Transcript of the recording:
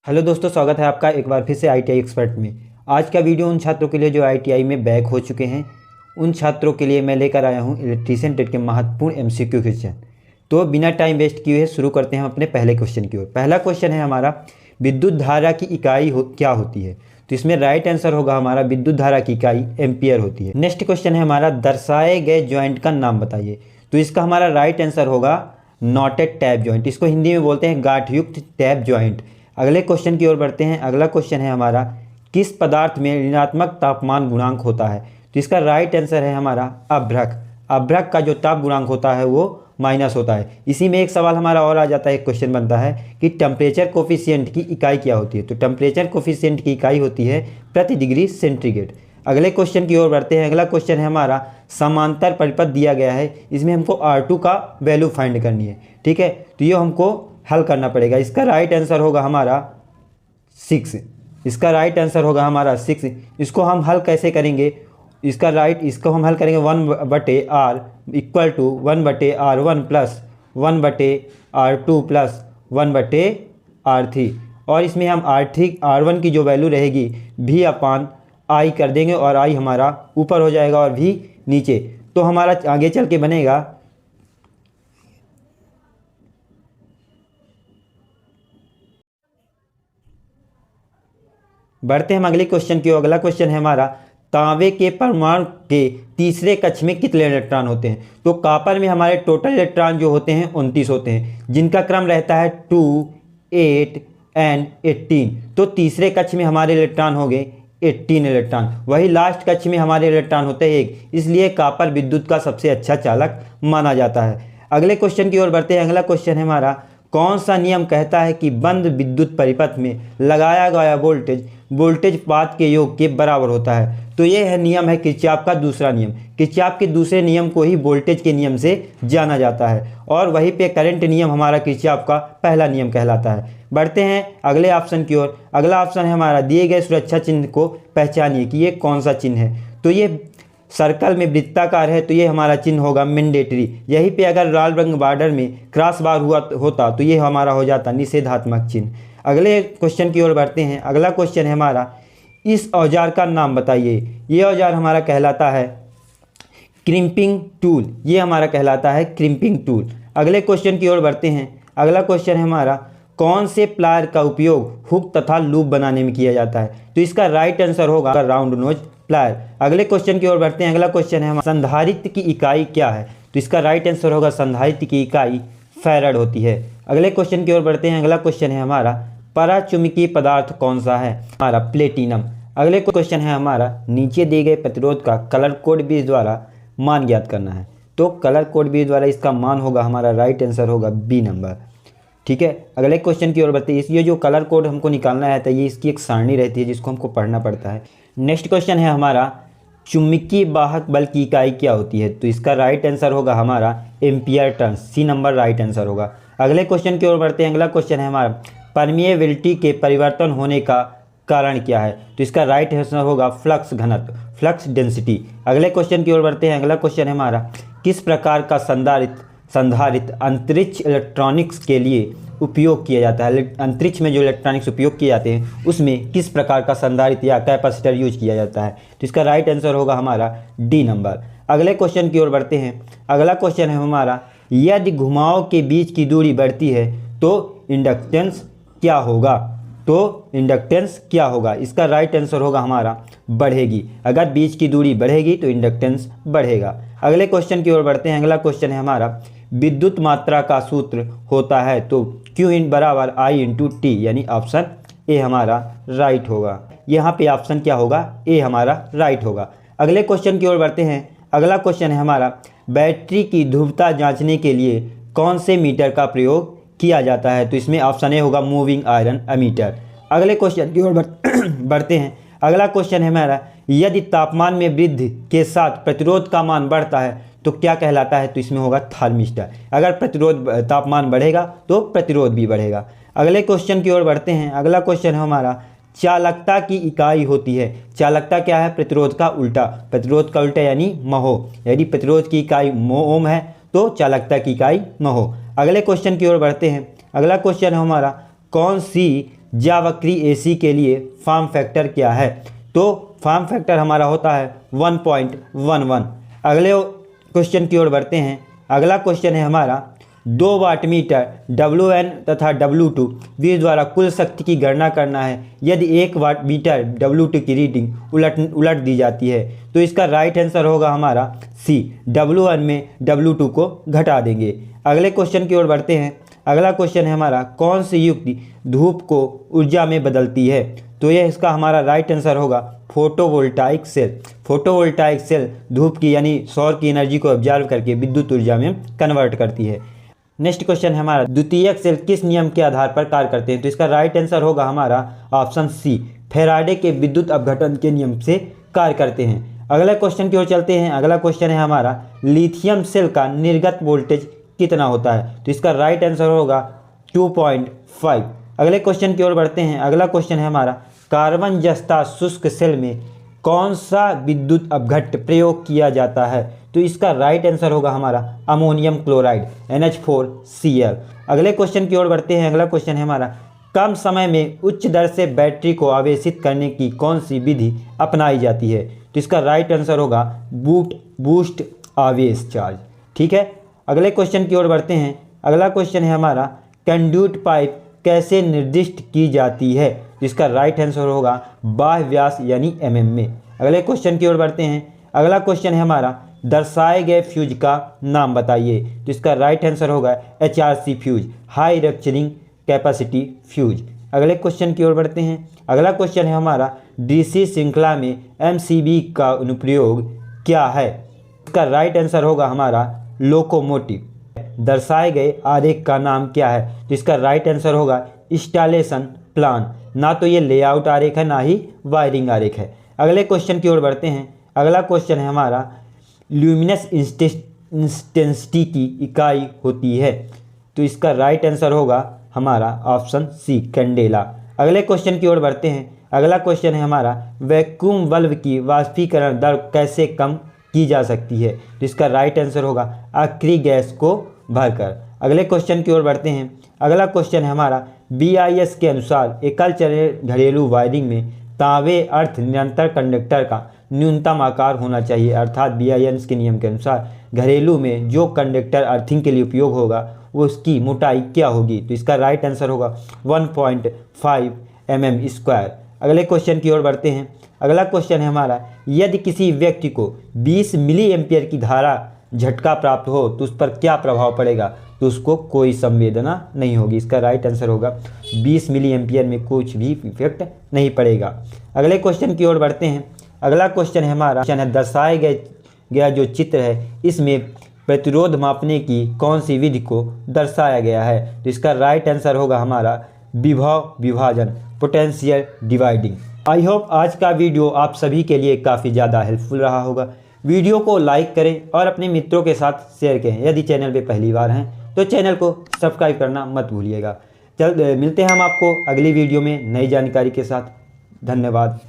Hello दोस्तों, स्वागत है आपका एक बार फिर से आईटीआई एक्सपर्ट में। आज का वीडियो उन छात्रों के लिए जो आईटीआई में बैक हो चुके हैं, उन छात्रों के लिए मैं लेकर आया हूं इलेक्ट्रीशियन टेट के महत्वपूर्ण एमसीक्यू क्वेश्चन। तो बिना टाइम वेस्ट किए हुए शुरू करते हैं हम अपने पहले क्वेश्चन की ओर। पहला क्वेश्चन है हमारा, विद्युत धारा की इकाई क्या होती है? तो इसमें राइट आंसर होगा हमारा, विद्युत धारा की इकाई एम्पियर होती है। नेक्स्ट क्वेश्चन है हमारा, दर्शाए गए ज्वाइंट का नाम बताइए। तो इसका हमारा राइट आंसर होगा नॉटेड टैप ज्वाइंट। इसको हिंदी में बोलते हैं गांठयुक्त टैप ज्वाइंट। अगले क्वेश्चन की ओर बढ़ते हैं। अगला क्वेश्चन है हमारा, किस पदार्थ में ऋणात्मक तापमान गुणांक होता है? तो इसका राइट आंसर है हमारा अभ्रक। अभ्रक का जो ताप गुणांक होता है वो माइनस होता है। इसी में एक सवाल हमारा और आ जाता है, एक क्वेश्चन बनता है कि टेम्परेचर कोफिशिएंट की इकाई क्या होती है? तो टेम्परेचर कोफिशिएंट की इकाई होती है प्रति डिग्री सेंटीग्रेड। अगले क्वेश्चन की ओर बढ़ते हैं। अगला क्वेश्चन है हमारा, समांतर परिपथ दिया गया है, इसमें हमको R2 का वैल्यू फाइंड करनी है। ठीक है, तो ये हमको हल करना पड़ेगा। इसका राइट आंसर होगा हमारा 6। इसका राइट आंसर होगा हमारा 6। इसको हम हल कैसे करेंगे? इसको हम हल करेंगे 1/r equal to 1/r1 plus 1/r2 plus 1/r3। और इसमें हम R1 की जो वैल्यू रहेगी V/I कर देंगे और I हमारा ऊपर हो जाएगा और V नीचे। तो हमारा आगे चल के बनेगा बढ़ते हैं हम अगले क्वेश्चन की ओर। अगला क्वेश्चन है हमारा, तांबे के परमाणु के तीसरे कक्ष में कितने इलेक्ट्रॉन होते हैं? तो कॉपर में हमारे टोटल इलेक्ट्रॉन जो होते हैं 29 होते हैं, जिनका क्रम रहता है 2, 8 एंड 18। तो तीसरे कक्ष में हमारे इलेक्ट्रॉन हो गए 18 इलेक्ट्रॉन। वही लास्ट कक्ष में हमारे इलेक्ट्रॉन होते हैं 1, इसलिए कॉपर विद्युत का सबसे अच्छा चालक माना जाता है। अगले क्वेश्चन की ओर बढ़ते हैं। अगला क्वेश्चन है हमारा, कौन सा नियम कहता है कि बंद विद्युत परिपथ में लगाया गया वोल्टेज पात के योग के बराबर होता है? तो ये है नियम है किरचॉफ का दूसरा नियम। किरचॉफ के दूसरे नियम को ही वोल्टेज के नियम से जाना जाता है और वहीं पे करंट नियम हमारा किरचॉफ का पहला नियम कहलाता है। बढ़ते हैं अगले ऑप्शन की ओर। अगला ऑप्शन है हमारा, दिए गए सुरक्षा चिन्ह को पहचानिए कि ये कौन सा चिन्ह है? तो ये सर्कल में वृत्ताकार है, तो ये हमारा चिन्ह होगा मैंडेटरी। यहीं पे अगर लाल रंग बॉर्डर में क्रॉस बार होता तो ये हमारा हो जाता निषेधात्मक चिन्ह। अगले क्वेश्चन की ओर बढ़ते हैं। अगला क्वेश्चन है हमारा, इस औजार का नाम बताइए। ये औजार हमारा कहलाता है क्रिम्पिंग टूल। ये हमारा कहलाता है क्रिम्पिंग टूल। अगले क्वेश्चन की ओर बढ़ते हैं। अगला क्वेश्चन है हमारा, कौन से प्लायर का उपयोग हुक तथा लूप बनाने में किया जाता है? तो इसका राइट आंसर होगा राउंड नोज प्लायर। अगले क्वेश्चन की ओर बढ़ते हैं। अगला क्वेश्चन है हमारा, संधारित्र की इकाई क्या है? तो इसका राइट आंसर होगा संधारित्र की इकाई फैराड होती है। अगले क्वेश्चन की ओर बढ़ते हैं। अगला क्वेश्चन है हमारा, पराचुंबकीय पदार्थ कौन सा है? हमारा प्लेटिनम। अगले क्वेश्चन है हमारा, नीचे दिए गए प्रतिरोध का कलर कोड बीज द्वारा मान ज्ञात करना है। तो कलर कोड बीज द्वारा इसका मान होगा हमारा, राइट आंसर होगा बी नंबर। ठीक है, अगले क्वेश्चन की ओर बढ़ते हैं। ये जो कलर कोड हमको निकालना है तो ये इसकी एक सारणी रहती है जिसको हमको पढ़ना पड़ता है। नेक्स्ट क्वेश्चन है हमारा, चुंबकीय वाहक बल की इकाई क्या होती है? तो इसका राइट आंसर होगा हमारा ampere turns. C number right answer होगा। अगले क्वेश्चन की ओर बढ़ते हैं। अगला क्वेश्चन है हमारा, परमिएबिलिटी के परिवर्तन होने का कारण क्या है? तो इसका राइट आंसर होगा फ्लक्स घनत्व, फ्लक्स डेंसिटी। अगले क्वेश्चन की ओर बढ़ते हैं। अगला क्वेश्चन है हमारा, किस प्रकार का संधारित्र अंतरिक्ष इलेक्ट्रॉनिक्स के लिए उपयोग किया जाता है? अंतरिक्ष में जो इलेक्ट्रॉनिक्स उपयोग किए जाते हैं उसमें किस प्रकार का संधारित्र या कैपेसिटर यूज किया जाता है? तो इसका राइट आंसर होगा हमारा डी नंबर। अगले क्वेश्चन की ओर बढ़ते हैं। अगला क्वेश्चन है हमारा, यदि घुमाव के बीच की दूरी बढ़ती है तो इंडक्टेंस क्या होगा? तो इंडक्टेंस क्या होगा? इसका राइट आंसर होगा हमारा बढ़ेगी। अगर बीच की दूरी बढ़ेगी तो इंडक्टेंस बढ़ेगा। अगले क्वेश्चन की ओर बढ़ते हैं। अगला क्वेश्चन है हमारा, विद्युत मात्रा का सूत्र होता है तो Q इन बराबर I इंटू टी, यानी ऑप्शन ए हमारा राइट होगा। यहाँ पे ऑप्शन क्या होगा? ए हमारा राइट होगा। अगले क्वेश्चन की ओर बढ़ते हैं। अगला क्वेश्चन है हमारा, बैटरी की ध्रुवता जांचने के लिए कौन से मीटर का प्रयोग किया जाता है? तो इसमें ऑप्शन ए होगा मूविंग आयरन एमीटर। अगले क्वेश्चन की ओर बढ़ते हैं। अगला क्वेश्चन है हमारा, यदि तापमान में वृद्धि के साथ प्रतिरोध का मान बढ़ता है तो क्या कहलाता है? तो इसमें होगा थार्मिस्टर। अगर तापमान बढ़ेगा तो प्रतिरोध भी बढ़ेगा। अगले क्वेश्चन की ओर बढ़ते हैं। अगला क्वेश्चन है हमारा, चालकता की इकाई होती है। चालकता क्या है? प्रतिरोध का उल्टा। प्रतिरोध का उल्टा यानी महो। यदि प्रतिरोध की इकाई ओम है तो चालकता की इकाई महो। अगले क्वेश्चन की ओर बढ़ते हैं। अगला क्वेश्चन है हमारा, कौन सी ज्यावक्री एसी के लिए फॉर्म फैक्टर क्या है? तो फॉर्म फैक्टर हमारा होता है 1.11। अगले क्वेश्चन की ओर बढ़ते हैं। अगला क्वेश्चन है हमारा 2 वाट मीटर WN तथा W2 वे द्वारा कुल शक्ति की गणना करना है यदि 1 वाट मीटर W2 की रीडिंग उलट दी जाती है। तो इसका राइट आंसर होगा हमारा C, W1 में W2 को घटा देंगे। अगले क्वेश्चन की ओर बढ़ते हैं। अगला क्वेश्चन है हमारा कौन सी युक्ति धूप को ऊर्जा में बदलती है? तो यह इसका हमारा राइट आंसर होगा फोटोवोल्टाइक सेल। फोटोवोल्टाइक सेल धूप की यानी सौर की एनर्जी को ऑब्जर्व करके विद्युत ऊर्जा में कन्वर्ट करती है। नेक्स्ट क्वेश्चन है हमारा द्वितीयक सेल किस नियम के आधार पर कार्य करते हैं? तो इसका राइट आंसर होगा हमारा ऑप्शन सी, फैराडे के विद्युत अपघटन के नियम से कार्य करते हैं। अगला क्वेश्चन की ओर चलते हैं। अगला क्वेश्चन है हमारा लिथियम सेल का निर्गत वोल्टेज कितना होता है? तो इसका राइट आंसर होगा 2.5। अगले क्वेश्चन की ओर बढ़ते हैं। अगला क्वेश्चन है हमारा कार्बन जस्ता शुष्क सेल में कौन सा विद्युत अपघट्ट प्रयोग किया जाता है? तो इसका राइट आंसर होगा हमारा अमोनियम क्लोराइड NH4Cl। अगले क्वेश्चन की ओर बढ़ते हैं। अगला क्वेश्चन है हमारा कम समय में उच्च दर से बैटरी को आवेशित करने की कौन सी विधि अपनाई जाती है? तो इसका राइट आंसर होगा बूस्ट आवेश चार्ज। ठीक है। अगले क्वेश्चन की ओर बढ़ते हैं। अगला क्वेश्चन है हमारा कंड्यूट पाइप कैसे निर्दिष्ट की जाती है? जिसका राइट आंसर होगा बाह्य व्यास यानी mm में। अगले क्वेश्चन की ओर बढ़ते हैं। अगला क्वेश्चन है हमारा दर्शाए गए फ्यूज का नाम बताइए। तो इसका राइट आंसर होगा HRC fuse, high rupturing capacity fuse. अगले क्वेश्चन की ओर बढ़ते हैं। अगला क्वेश्चन है हमारा DC श्रृंखला में MCB का अनुप्रयोग क्या है? इसका राइट आंसर होगा हमारा लोकोमोटिव। दर्शाए गए आरेख का नाम क्या है? तो इसका राइट आंसर होगा इंस्टॉलेशन प्लान। ना तो ये लेआउट आरेख है ना ही वायरिंग आरेख है। अगले क्वेश्चन की ओर बढ़ते हैं। अगला क्वेश्चन है हमारा ल्यूमिनस इंटेंसिटी की इकाई होती है। तो इसका राइट आंसर होगा हमारा ऑप्शन सी, कैंडेला। अगले क्वेश्चन की ओर बढ़ते हैं। अगला क्वेश्चन है हमारा वैक्यूम बल्ब की वाष्पीकरण दर कैसे कम की जा सकती है? तो इसका राइट आंसर होगा आखिरी गैस को भरकर। अगले क्वेश्चन की ओर बढ़ते हैं। अगला क्वेश्चन है हमारा BIS के अनुसार एकल चरण घरेलू वायरिंग में तांबे अर्थ निरंतर कंडक्टर का न्यूनतम आकार होना चाहिए। अर्थात BIS के नियम के अनुसार घरेलू में जो कंडक्टर अर्थिंग के लिए उपयोग होगा वो उसकी मोटाई क्या होगी? तो इसका राइट आंसर होगा 1.5 mm²। अगले क्वेश्चन की ओर बढ़ते हैं। अगला क्वेश्चन है हमारा यदि किसी व्यक्ति को 20 मिली एम्पियर की धारा झटका प्राप्त हो तो उस पर क्या प्रभाव पड़ेगा? तो उसको कोई संवेदना नहीं होगी। इसका राइट आंसर होगा 20 मिली एम्पियर में कुछ भी इफेक्ट नहीं पड़ेगा। अगले क्वेश्चन की ओर बढ़ते हैं। अगला क्वेश्चन है हमारा दर्शाए गया जो चित्र है इसमें प्रतिरोध मापने की कौन सी विधि को दर्शाया गया है? तो इसका राइट आंसर होगा हमारा विभव विभाजन, पोटेंशियल डिवाइडिंग। आई होप आज का वीडियो आप सभी के लिए काफ़ी ज़्यादा हेल्पफुल रहा होगा। वीडियो को लाइक करें और अपने मित्रों के साथ शेयर करें। यदि चैनल पे पहली बार हैं तो चैनल को सब्सक्राइब करना मत भूलिएगा। मिलते हैं हम आपको अगली वीडियो में नई जानकारी के साथ। धन्यवाद।